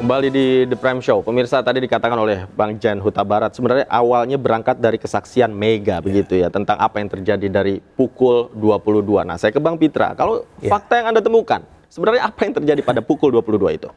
Kembali di The Prime Show. Pemirsa, tadi dikatakan oleh Bang Jan Huta Barat, sebenarnya awalnya berangkat dari kesaksian Mega begitu ya, tentang apa yang terjadi dari pukul 22. Nah, saya ke Bang Pitra. Kalau fakta yang Anda temukan, sebenarnya apa yang terjadi pada pukul 22 itu?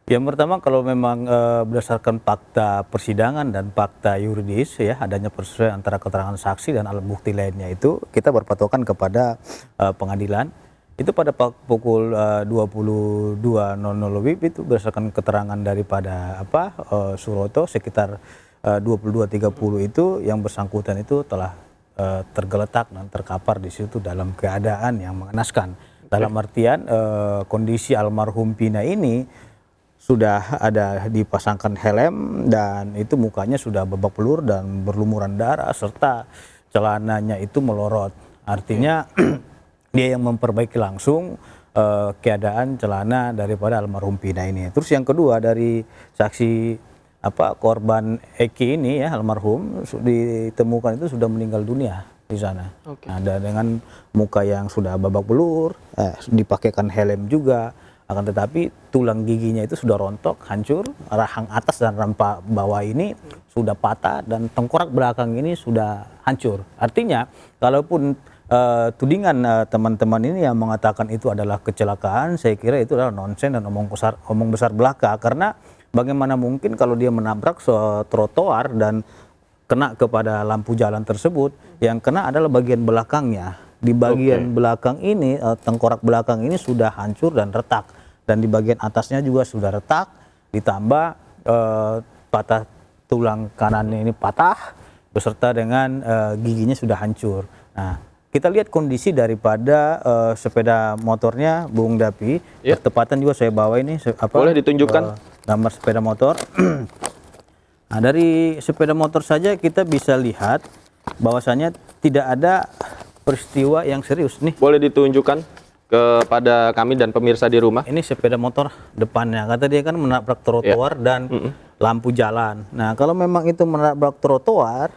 Yang pertama, kalau memang berdasarkan fakta persidangan dan fakta yuridis ya, adanya persesuaian antara keterangan saksi dan alat bukti lainnya, itu kita berpatokan kepada pengadilan. Itu pada pukul 22.00 WIB itu berdasarkan keterangan daripada Suroto sekitar 22.30 itu yang bersangkutan itu telah tergeletak dan terkapar di situ dalam keadaan yang mengenaskan. Dalam artian kondisi almarhum Pina ini sudah ada dipasangkan helm dan itu mukanya sudah babak belur dan berlumuran darah serta celananya itu melorot. Artinya dia yang memperbaiki langsung keadaan celana daripada almarhum Pina ini. Terus yang kedua, dari saksi korban Eki ini ya, almarhum ditemukan itu sudah meninggal dunia di sana. Nah, dengan muka yang sudah babak belur, dipakaikan helm juga. Akan tetapi tulang giginya itu sudah rontok, hancur, rahang atas dan rampa bawah ini sudah patah dan tengkorak belakang ini sudah hancur. Artinya, kalaupun tudingan teman-teman ini yang mengatakan itu adalah kecelakaan, saya kira itu adalah nonsen dan omong besar belaka. Karena bagaimana mungkin kalau dia menabrak trotoar dan kena kepada lampu jalan tersebut, yang kena adalah bagian belakangnya. Di bagian belakang ini, tengkorak belakang ini sudah hancur dan retak. Dan di bagian atasnya juga sudah retak, ditambah patah tulang kanannya ini patah, beserta dengan giginya sudah hancur. Nah, kita lihat kondisi daripada sepeda motornya Bung Dapi. Bertepatan juga saya bawa ini. Boleh ditunjukkan gambar sepeda motor. Nah, dari sepeda motor saja kita bisa lihat bahwasannya tidak ada peristiwa yang serius nih. Boleh ditunjukkan kepada kami dan pemirsa di rumah. Ini sepeda motor depannya, kata dia kan menabrak trotoar dan lampu jalan. Nah, kalau memang itu menabrak trotoar,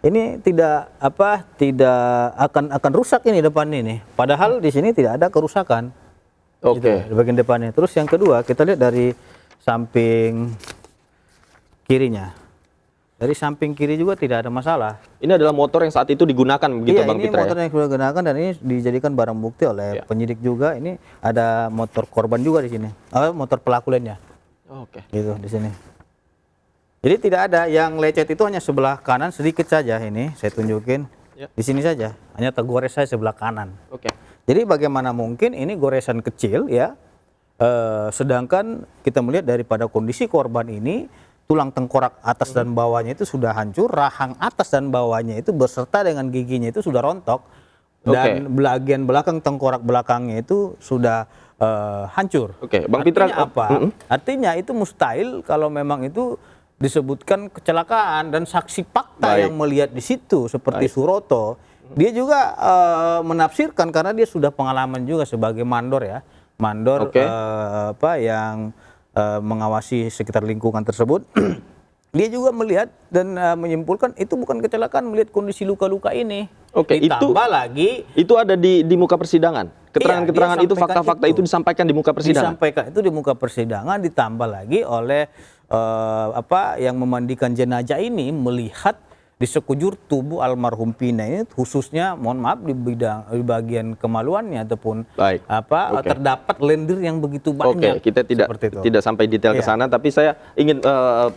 ini tidak akan rusak ini depan ini. Padahal di sini tidak ada kerusakan. Gitu, di bagian depannya. Terus yang kedua, kita lihat dari samping kirinya. Dari samping kiri juga tidak ada masalah. Ini adalah motor yang saat itu digunakan begitu, Bang Pitra? Ini motor yang sudah digunakan dan ini dijadikan barang bukti oleh penyidik juga. Ini ada motor korban juga di sini. Motor pelaku lainnya. Gitu di sini. Jadi tidak ada yang lecet, itu hanya sebelah kanan sedikit saja ini. Saya tunjukin di sini saja. Hanya tergores saya sebelah kanan. Jadi bagaimana mungkin ini goresan kecil ya. Sedangkan kita melihat daripada kondisi korban ini, tulang tengkorak atas dan bawahnya itu sudah hancur, rahang atas dan bawahnya itu beserta dengan giginya itu sudah rontok, dan bagian belakang tengkorak belakangnya itu sudah hancur. Bang Pitra, artinya apa? Artinya itu mustahil kalau memang itu disebutkan kecelakaan, dan saksi fakta yang melihat di situ seperti Suroto, dia juga menafsirkan karena dia sudah pengalaman juga sebagai mandor ya, mandor yang mengawasi sekitar lingkungan tersebut. Dia juga melihat dan menyimpulkan itu bukan kecelakaan, melihat kondisi luka-luka ini. Ditambah lagi itu ada di muka persidangan. Keterangan-keterangan itu, fakta-fakta itu disampaikan di muka persidangan. Disampaikan itu di muka persidangan, ditambah lagi oleh yang memandikan jenazah ini melihat di sekujur tubuh almarhum Pina ini, khususnya mohon maaf di bagian kemaluannya ataupun terdapat lendir yang begitu banyak. Kita tidak sampai detail ke sana, tapi saya ingin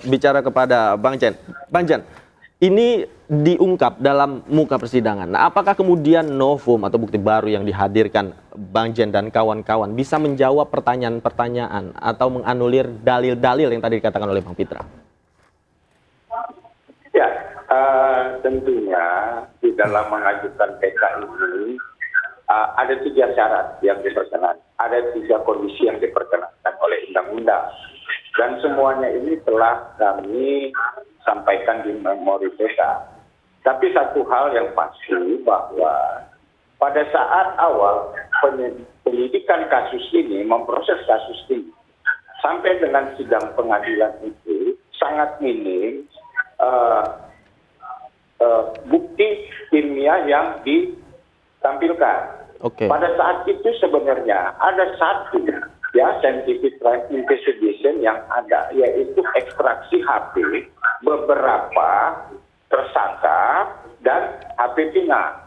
bicara kepada Bang Jan. Bang Jan, ini diungkap dalam muka persidangan. Nah, apakah kemudian novum atau bukti baru yang dihadirkan Bang Jan dan kawan-kawan bisa menjawab pertanyaan-pertanyaan atau menganulir dalil-dalil yang tadi dikatakan oleh Bang Pitra? Tentunya di dalam mengajukan PK ini ada 3 syarat yang diperkenankan, ada 3 kondisi yang diperkenankan oleh undang-undang, dan semuanya ini telah kami sampaikan di memori PK. Tapi satu hal yang pasti bahwa pada saat awal penyidikan kasus ini, memproses kasus ini sampai dengan sidang pengadilan itu sangat minim bukti ilmiah yang ditampilkan. Pada saat itu sebenarnya ada satu ya scientific crime investigation yang ada, yaitu ekstraksi HP beberapa tersangka dan HP Pina.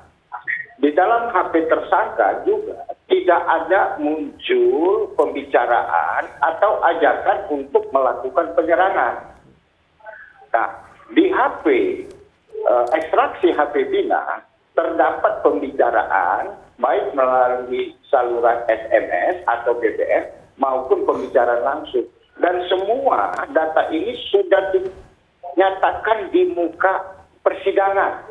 Di dalam HP tersangka juga tidak ada muncul pembicaraan atau ajakan untuk melakukan penyerangan. Nah, di HP ekstraksi HP Pina terdapat pembicaraan baik melalui saluran SMS atau BBM maupun pembicaraan langsung. Dan semua data ini sudah dinyatakan di muka persidangan.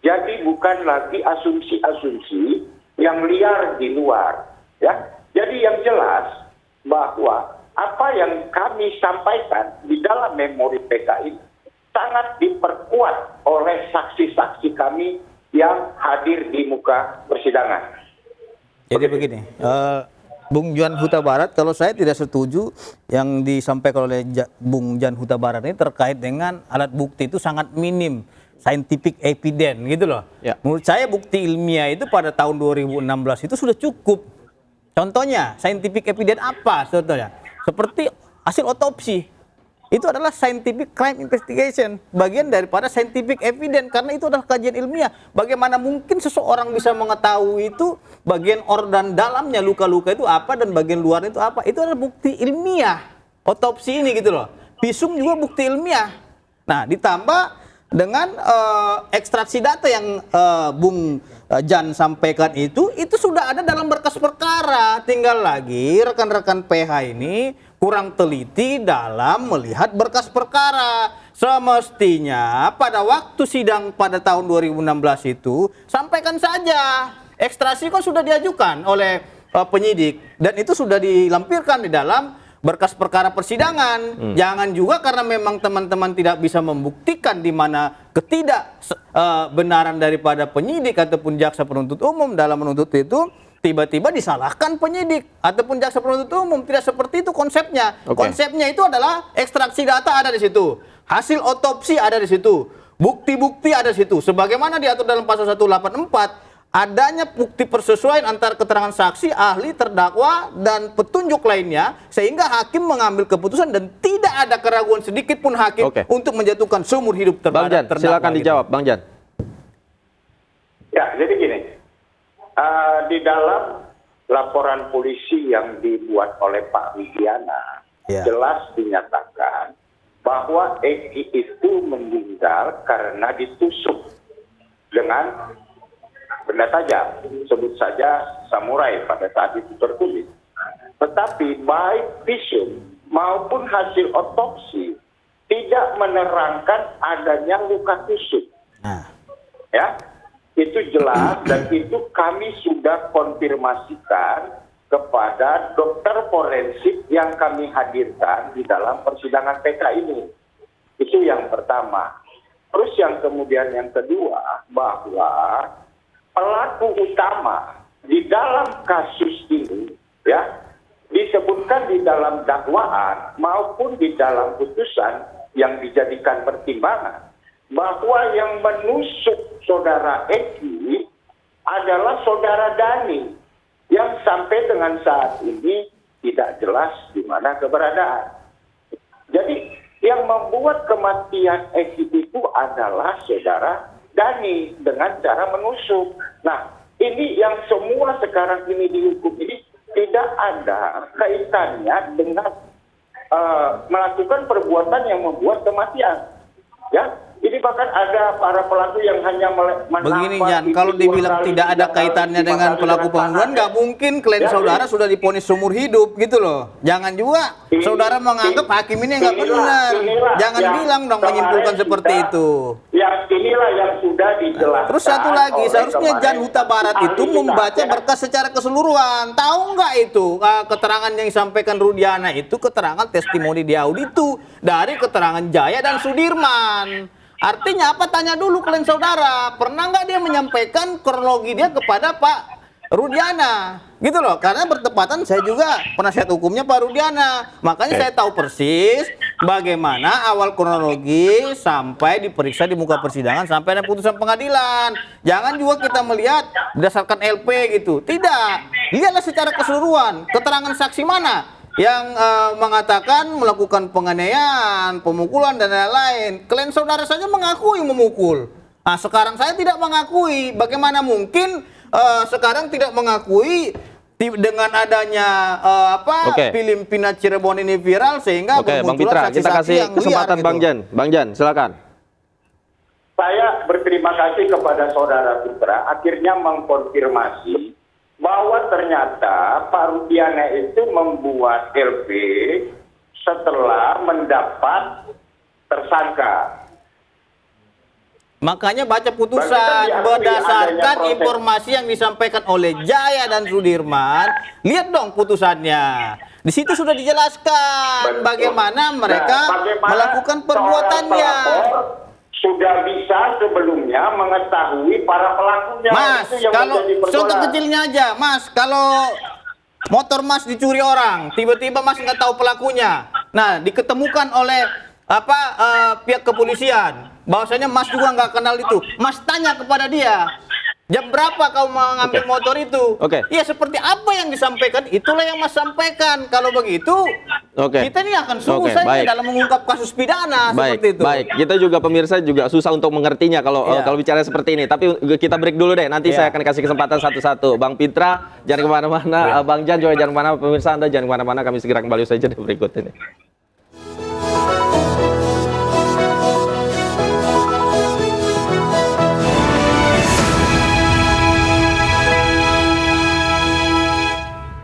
Jadi bukan lagi asumsi-asumsi yang liar di luar. Ya. Jadi yang jelas bahwa apa yang kami sampaikan di dalam memori PK ini sangat diperkuat oleh saksi-saksi kami yang hadir di muka persidangan. Jadi begini, Bung Jan Huta Barat, kalau saya tidak setuju yang disampaikan oleh Bung Jan Huta Barat ini terkait dengan alat bukti itu sangat minim, scientific evidence gitu loh. Ya. Menurut saya bukti ilmiah itu pada tahun 2016 itu sudah cukup. Contohnya, scientific evidence apa contohnya? Seperti hasil otopsi. Itu adalah scientific crime investigation, bagian daripada scientific evidence, karena itu adalah kajian ilmiah. Bagaimana mungkin seseorang bisa mengetahui itu bagian organ dalamnya, luka-luka itu apa dan bagian luarnya itu apa? Itu adalah bukti ilmiah. Otopsi ini gitu loh. Visum juga bukti ilmiah. Nah, ditambah dengan ekstraksi data yang Bung Jan sampaikan itu sudah ada dalam berkas perkara. Tinggal lagi rekan-rekan PH ini kurang teliti dalam melihat berkas perkara. Semestinya pada waktu sidang pada tahun 2016 itu sampaikan saja. Ekstraksi kok sudah diajukan oleh penyidik dan itu sudah dilampirkan di dalam berkas perkara persidangan. Jangan juga karena memang teman-teman tidak bisa membuktikan di mana ketidakbenaran daripada penyidik ataupun jaksa penuntut umum dalam menuntut itu, tiba-tiba disalahkan penyidik ataupun jaksa penuntut umum. Tidak seperti itu konsepnya. Konsepnya itu adalah ekstraksi data ada di situ, hasil otopsi ada di situ, bukti-bukti ada di situ. Sebagaimana diatur dalam pasal 184, adanya bukti persesuaian antara keterangan saksi, ahli, terdakwa, dan petunjuk lainnya, sehingga hakim mengambil keputusan dan tidak ada keraguan sedikit pun hakim untuk menjatuhkan seumur hidup Bang Jan, silakan dijawab, Bang Jan. Ya, jadi gini, di dalam laporan polisi yang dibuat oleh Pak Widiana, jelas dinyatakan bahwa Eki itu meninggal karena ditusuk dengan benda tajam, sebut saja samurai pada saat itu tertulis. Tetapi baik visum maupun hasil otopsi tidak menerangkan adanya luka tusuk. Ya, itu jelas dan itu kami sudah konfirmasikan kepada dokter forensik yang kami hadirkan di dalam persidangan PK ini. Itu yang pertama. Terus yang kemudian yang kedua, bahwa pelaku utama di dalam kasus ini ya disebutkan di dalam dakwaan maupun di dalam putusan yang dijadikan pertimbangan bahwa yang menusuk saudara Eki adalah saudara Dani yang sampai dengan saat ini tidak jelas di mana keberadaan. Jadi yang membuat kematian Eki itu adalah saudara Dani dengan cara menusuk. Nah, ini yang semua sekarang ini dihukum ini tidak ada kaitannya dengan melakukan perbuatan yang membuat kematian. Ya, ini bahkan ada para pelaku yang hanya begini Jan, kalau dibilang tidak ada kaitannya dengan pelaku pembunuhan, nggak mungkin klien saudara sudah divonis seumur hidup gitu loh. Jangan juga saudara menganggap hakim ini nggak benar. Jangan bilang dong menyimpulkan seperti itu. Yang inilah yang sudah dijelaskan. Terus satu lagi, seharusnya Jan Huta Barat itu membaca berkas secara keseluruhan. Tahu nggak itu keterangan yang disampaikan Rudiana itu keterangan testimoni di auditu dari keterangan Jaya dan Sudirman. Artinya apa? Tanya dulu klien saudara, pernah nggak dia menyampaikan kronologi dia kepada Pak Rudiana, gitu loh. Karena bertepatan saya juga penasihat hukumnya Pak Rudiana, makanya saya tahu persis bagaimana awal kronologi sampai diperiksa di muka persidangan sampai ada putusan pengadilan. Jangan juga kita melihat berdasarkan LP gitu, tidak. Lihatlah secara keseluruhan, keterangan saksi mana, yang mengatakan melakukan penganiayaan, pemukulan dan lain-lain. Klien saudara saja mengakui memukul. Nah, sekarang saya tidak mengakui. Bagaimana mungkin sekarang tidak mengakui dengan adanya film Pina Cirebon ini viral sehingga Oke, Bang bermunculan Pitra, kita saksi-saksi kasih yang liar kesempatan gitu. Bang Jan. Bang Jan, silakan. Saya berterima kasih kepada saudara Pitra akhirnya mengkonfirmasi bahwa ternyata Pak Rudiana itu membuat LP setelah mendapat tersangka. Makanya baca Berarti putusan diakui berdasarkan adanya proses. informasi yang disampaikan oleh Jaya dan Sudirman. Lihat dong putusannya. Di situ sudah dijelaskan Betul. bagaimana mereka Nah, bagaimana melakukan seorang perbuatannya. pelapor sudah bisa sebelumnya mengetahui para pelakunya. Mas, Itu yang kalau menjadi persoalan. contoh kecilnya aja, Mas, kalau motor Mas dicuri orang, tiba-tiba Mas nggak tahu pelakunya. Nah, diketemukan oleh pihak kepolisian, bahwasanya Mas juga nggak kenal itu. Mas tanya kepada dia, jam berapa kau mengambil motor itu? Oke. Ya seperti apa yang disampaikan, itulah yang Mas sampaikan. Kalau begitu, kita ini akan sungguh saja baik. dalam mengungkap kasus pidana seperti itu. Baik. Kita juga pemirsa juga susah untuk mengertinya kalau Iya. kalau bicara seperti ini. Tapi kita break dulu deh. Nanti Iya. saya akan kasih kesempatan satu-satu. Bang Pitra, jangan kemana-mana. Bang Jan juga jangan kemana-mana. Pemirsa Anda jangan kemana-mana. Kami segera kembali saja di berikut ini.